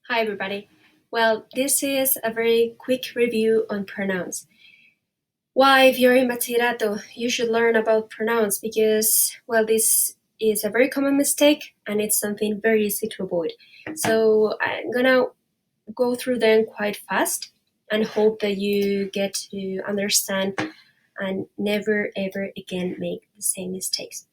Hi, everybody. Well, this is a very quick review on pronouns. Why, if you're in bachillerato, you should learn about pronouns because, well, this is a very common mistake and it's something very easy to avoid. So I'm gonna go through them quite fast and hope that you get to understand and never ever again make the same mistakes.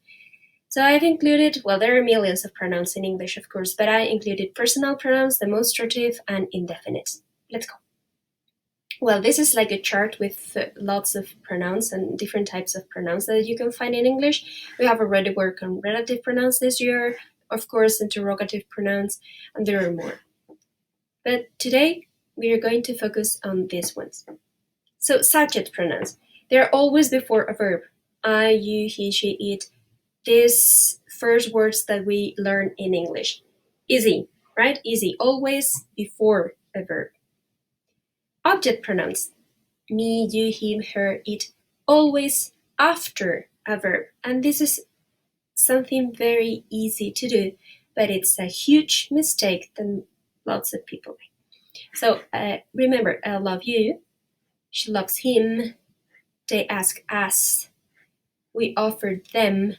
So I've included, well, there are millions of pronouns in English, of course, but I included personal pronouns, demonstrative, and indefinite. Let's go. Well, this is like a chart with lots of pronouns and different types of pronouns that you can find in English. We have already worked on relative pronouns this year, of course, interrogative pronouns, and there are more. But today, we are going to focus on these ones. So subject pronouns, they're always before a verb. I, you, he, she, it. These first words that we learn in English. Easy, right? Easy, always before a verb. Object pronouns, me, you, him, her, it, always after a verb. And this is something very easy to do, but it's a huge mistake that lots of people make. So remember, I love you, she loves him, they ask us, we offered them.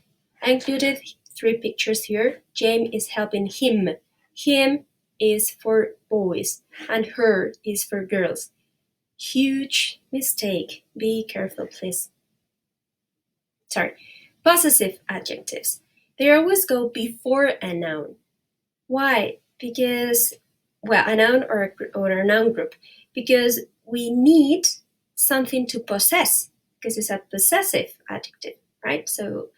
I included 3 pictures here. James is helping him. Him is for boys and her is for girls. Huge mistake. Be careful, please. Sorry. Possessive adjectives. They always go before a noun. Why? Because, well, a noun or a noun group. Because we need something to possess, because it's a possessive adjective, right? So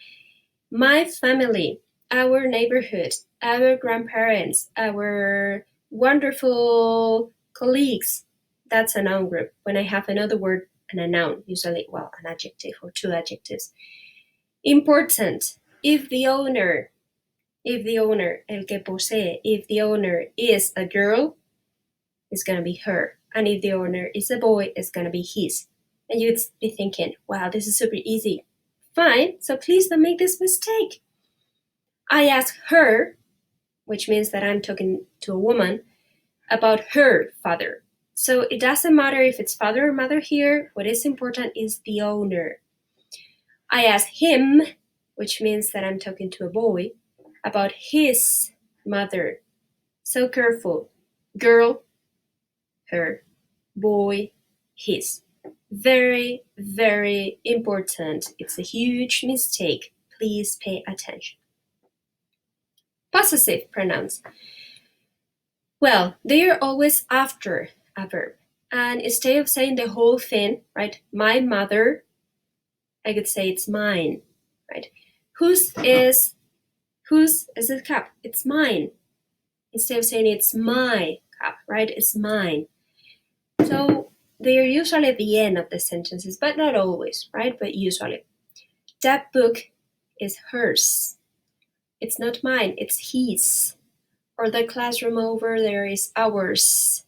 my family, our neighborhood, our grandparents, our wonderful colleagues, that's a noun group. When I have another word and a noun, usually, well, an adjective or 2 adjectives. Important, if the owner, el que posee, if the owner is a girl, it's gonna be her. And if the owner is a boy, it's gonna be his. And you'd be thinking, wow, this is super easy. Fine, so please don't make this mistake. I ask her, which means that I'm talking to a woman, about her father. So it doesn't matter if it's father or mother here. What is important is the owner. I ask him, which means that I'm talking to a boy, about his mother. So careful. Girl, her. Boy, his. Very, very important. It's a huge mistake. Please pay attention. Possessive pronouns. Well, they are always after a verb. And instead of saying the whole thing, right, my mother, I could say it's mine, right? Whose is the cup? It's mine. Instead of saying it's my cup, right, it's mine. So they are usually at the end of the sentences, but not always, right, but usually. That book is hers. It's not mine, it's his. Or the classroom over there is ours.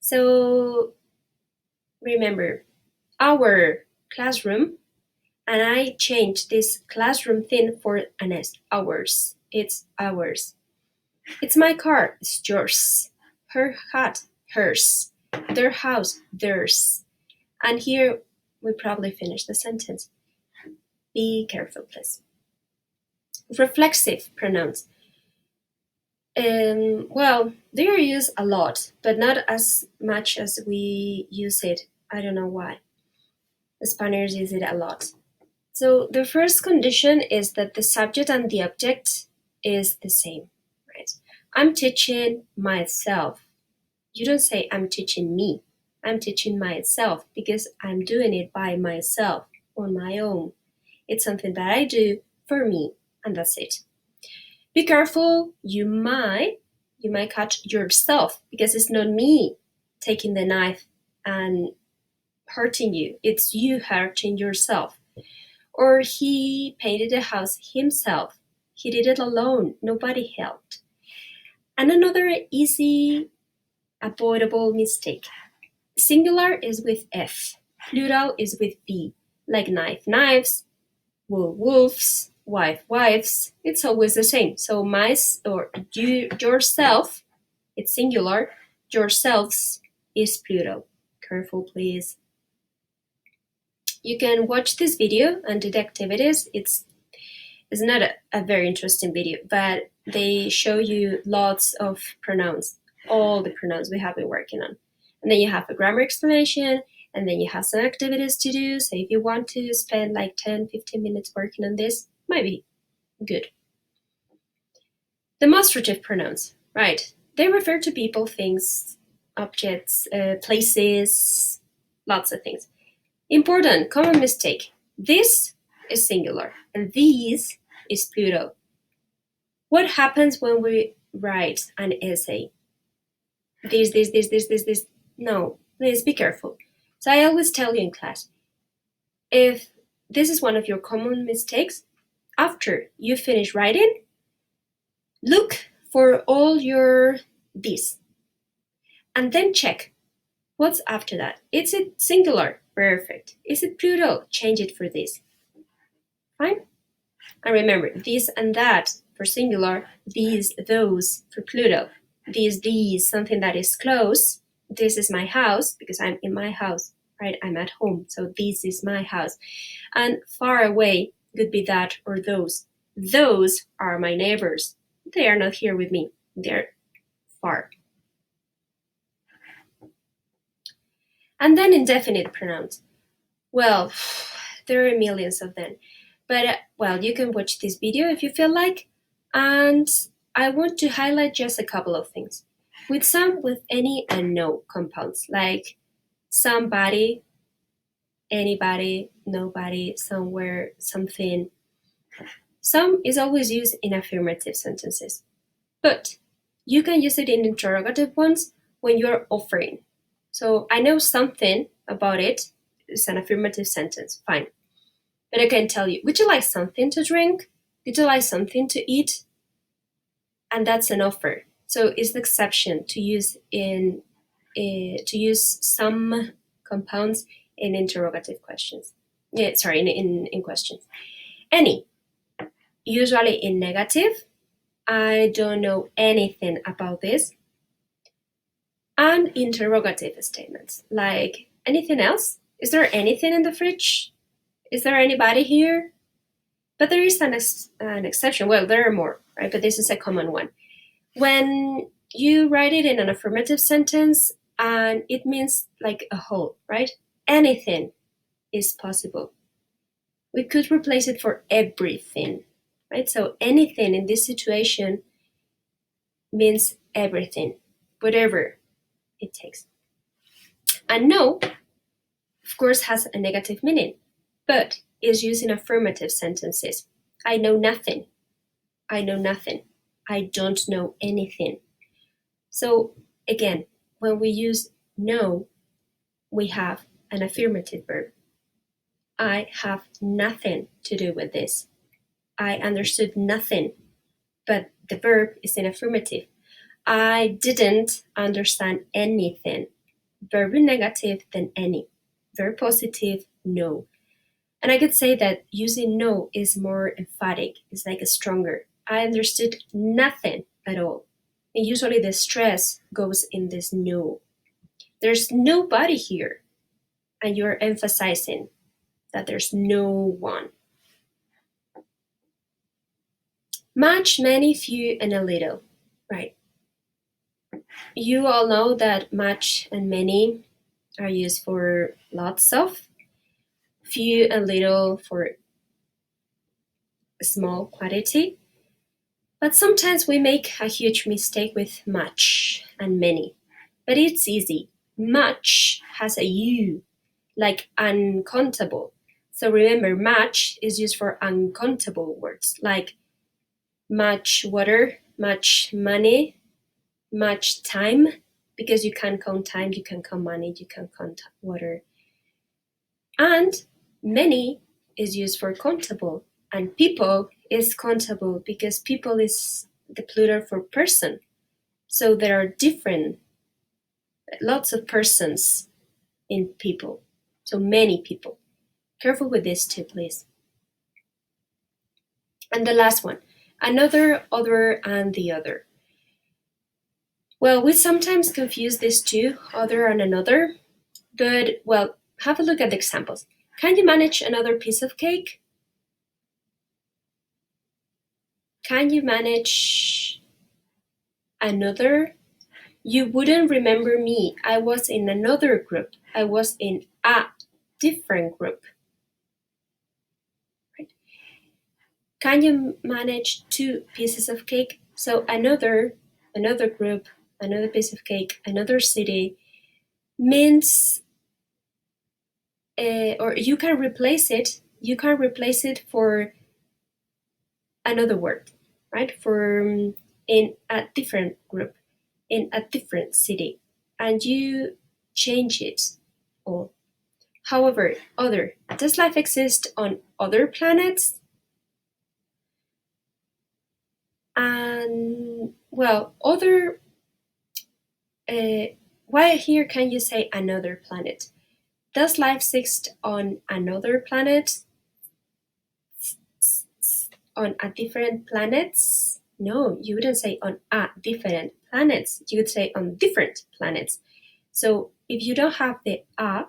So remember, our classroom, and I changed this classroom thing for an S, ours. It's ours. It's my car, it's yours. Her hat, hers. Their house, theirs. And here we probably finish the sentence. Be careful, please. Reflexive pronouns. Well, they are used a lot, but not as much as we use it. I don't know why. The Spaniards use it a lot. So the first condition is that the subject and the object is the same, right? I'm teaching myself. You don't say I'm teaching me. I'm teaching myself because I'm doing it by myself, on my own. It's something that I do for me, and that's it. Be careful, you might cut yourself because it's not me taking the knife and hurting you. It's you hurting yourself. Or he painted the house himself. He did it alone. Nobody helped. And another easy, avoidable mistake. Singular is with F. Plural is with V. Like knife, knives, wool, wolves, wife, wives. It's always the same. So yourself it's singular. Yourselves is plural. Careful, please. You can watch this video and do the activities. It's not a very interesting video, but they show you lots of pronouns, all the pronouns we have been working on. And then you have a grammar explanation, and then you have some activities to do. So if you want to spend like 10, 15 minutes working on this, might be good. Demonstrative pronouns, right? They refer to people, things, objects, places, lots of things. Important, common mistake. This is singular, and these is plural. What happens when we write an essay? This. No, please be careful. So I always tell you in class, if this is one of your common mistakes, after you finish writing, look for all your this, and then check what's after that. Is it singular? Perfect. Is it plural? Change it for this. Fine? And remember, this and that for singular, these, those for plural. These, something that is close. This is my house because I'm in my house, right? I'm at home, so this is my house. And far away could be that or those. Those are my neighbors. They are not here with me. They're far. And then indefinite pronouns. Well, there are millions of them. But, well, you can watch this video if you feel like. And I want to highlight just a couple of things. With some, with any and no compounds, like somebody, anybody, nobody, somewhere, something. Some is always used in affirmative sentences. But you can use it in interrogative ones when you're offering. So I know something about it. It's an affirmative sentence. Fine. But I can tell you, would you like something to drink? Would you like something to eat? And that's an offer. So it's the exception to use some compounds in interrogative questions. In questions. Any, usually in negative. I don't know anything about this. And interrogative statements, like anything else? Is there anything in the fridge? Is there anybody here? But there is an exception. Well, there are more, right? But this is a common one. When you write it in an affirmative sentence, and it means like a whole, right? Anything is possible. We could replace it for everything, right? So anything in this situation means everything, whatever it takes. And no, of course, has a negative meaning, but is used in affirmative sentences. I know nothing. I know nothing. I don't know anything. So again, when we use no, we have an affirmative verb. I have nothing to do with this. I understood nothing, but the verb is in affirmative. I didn't understand anything. Verb in negative, then any. Verb positive, no. And I could say that using no is more emphatic. It's like a stronger. I understood nothing at all. And usually the stress goes in this no. There's nobody here. And you're emphasizing that there's no one. Much, many, few, and a little. Right. You all know that much and many are used for lots of. Few and little for small quantity. But sometimes we make a huge mistake with much and many. But it's easy. Much has a U, like uncountable. So remember, much is used for uncountable words, like much water, much money, much time, because you can count time, you can count money, you can count water. And many is used for countable, and people is countable because people is the plural for person. So there are lots of persons in people. So many people. Careful with this too, please. And the last one, another, other, and the other. Well, we sometimes confuse these two, other and another, but well, have a look at the examples. Can you manage another piece of cake? Can you manage another? You wouldn't remember me. I was in another group. I was in a different group. Right? Can you manage two pieces of cake? So another group, another piece of cake, another city means, or you can replace it. You can replace it for another word, right? For in a different group, in a different city, and you change it. Or, however, other. Does life exist on other planets? And well, other. Why here can you say another planet? Does life exist on another planet? On a different planets? No, you wouldn't say on a different planets. You would say on different planets. So if you don't have the a,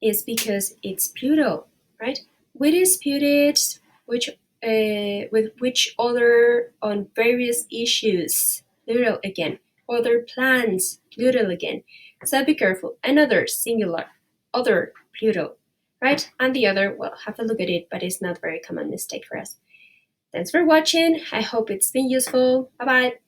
it's because it's plural, right? We disputed which with which other on various issues, plural again. Other plans, plural again. So be careful. Another singular, other plural, right? And the other, well, have a look at it, but it's not a very common mistake for us. Thanks for watching. I hope it's been useful. Bye bye.